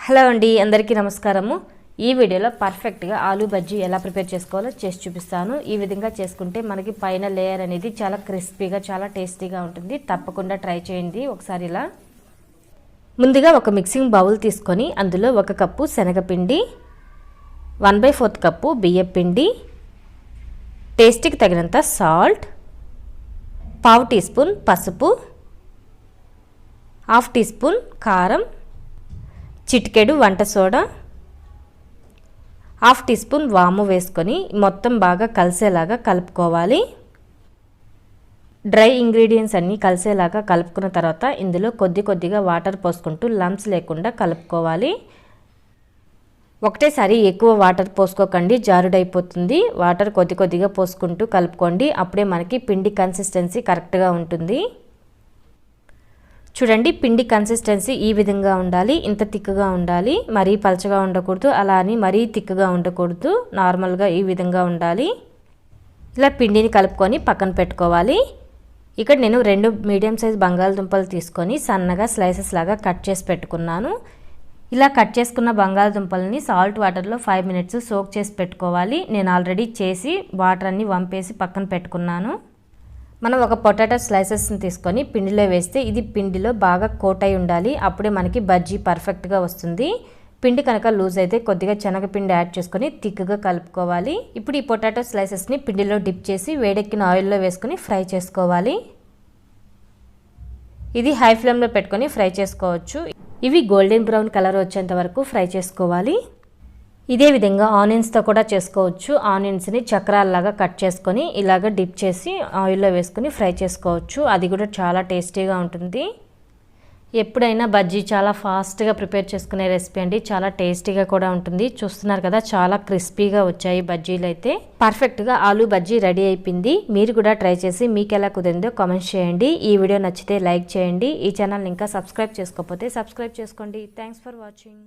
Hello అండి, అందరికీ నమస్కారము. ఈ వీడియోలో పర్ఫెక్ట్గా ఆలూ బజ్జీ ఎలా ప్రిపేర్ చేసుకోవాలో చేసి చూపిస్తాను. ఈ విధంగా చేసుకుంటే మనకి పైన లేయర్ అనేది చాలా క్రిస్పీగా చాలా టేస్టీగా ఉంటుంది. తప్పకుండా ట్రై చేయండి ఒకసారి ఇలా. ముందుగా ఒక మిక్సింగ్ బౌల్ తీసుకొని అందులో 1 కప్పు శనగపిండి, 1/4 కప్పు బియ్యపిండి, టేస్ట్కి తగినంత సాల్ట్, 1/2 టీ స్పూన్ పసుపు, 1/2 టీ స్పూన్ కారం, చిటికెడు వంట సోడా, 1/2 టీ స్పూన్ వాము వేసుకొని మొత్తం బాగా కలిసేలాగా కలుపుకోవాలి. డ్రై ఇంగ్రీడియంట్స్ అన్నీ కలిసేలాగా కలుపుకున్న తర్వాత ఇందులో కొద్దిగా వాటర్ పోసుకుంటూ లంప్స్ లేకుండా కలుపుకోవాలి. ఒకటేసారి ఎక్కువ వాటర్ పోసుకోకండి, జారుడైపోతుంది. వాటర్ కొద్దిగా పోసుకుంటూ కలుపుకోండి. అప్పుడే మనకి పిండి కన్సిస్టెన్సీ కరెక్ట్గా ఉంటుంది. చూడండి, పిండి కన్సిస్టెన్సీ ఈ విధంగా ఉండాలి. ఇంత థిక్గా ఉండాలి, మరీ పలచగా ఉండకూడదు, అలా అని మరీ థిక్గా ఉండకూడదు. నార్మల్గా ఈ విధంగా ఉండాలి. ఇలా పిండిని కలుపుకొని పక్కన పెట్టుకోవాలి. ఇక్కడ నేను 2 మీడియం సైజ్ బంగాళదుంపలు తీసుకొని సన్నగా స్లైసెస్ లాగా కట్ చేసి పెట్టుకున్నాను. ఇలా కట్ చేసుకున్న బంగాళదుంపలని సాల్ట్ వాటర్లో 5 మినిట్స్ సోక్ చేసి పెట్టుకోవాలి. నేను ఆల్రెడీ చేసి వాటర్ అన్ని వంపేసి పక్కన పెట్టుకున్నాను. మనం ఒక పొటాటో స్లైసెస్ని తీసుకొని పిండిలో వేస్తే ఇది పిండిలో బాగా కోట్ అయి ఉండాలి. అప్పుడే మనకి బజ్జీ పర్ఫెక్ట్గా వస్తుంది. పిండి కనుక లూజ్ అయితే కొద్దిగా శనగపిండి యాడ్ చేసుకొని థిక్గా కలుపుకోవాలి. ఇప్పుడు ఈ పొటాటో స్లైసెస్ని పిండిలో డిప్ చేసి వేడెక్కిన ఆయిల్లో వేసుకొని ఫ్రై చేసుకోవాలి. ఇది హై ఫ్లేమ్లో పెట్టుకొని ఫ్రై చేసుకోవచ్చు. ఇవి గోల్డెన్ బ్రౌన్ కలర్ వచ్చేంత వరకు ఫ్రై చేసుకోవాలి. ఇదే విధంగా ఆనియన్స్తో కూడా చేసుకోవచ్చు. ఆనియన్స్ని చక్రాల్లాగా కట్ చేసుకొని ఇలాగ డిప్ చేసి ఆయిల్లో వేసుకొని ఫ్రై చేసుకోవచ్చు. అది కూడా చాలా టేస్టీగా ఉంటుంది. ఎప్పుడైనా బజ్జీ చాలా ఫాస్ట్గా ప్రిపేర్ చేసుకునే రెసిపీ అండి. చాలా టేస్టీగా కూడా ఉంటుంది. చూస్తున్నారు కదా, చాలా క్రిస్పీగా వచ్చాయి బజ్జీలు అయితే. పర్ఫెక్ట్గా ఆలూ బజ్జీ రెడీ అయిపోయింది. మీరు కూడా ట్రై చేసి మీకు ఎలా కుదిరిందో కామెంట్ చేయండి. ఈ వీడియో నచ్చితే లైక్ చేయండి. ఈ ఛానల్ని ఇంకా సబ్స్క్రైబ్ చేసుకోకపోతే సబ్స్క్రైబ్ చేసుకోండి. Thanks for watching.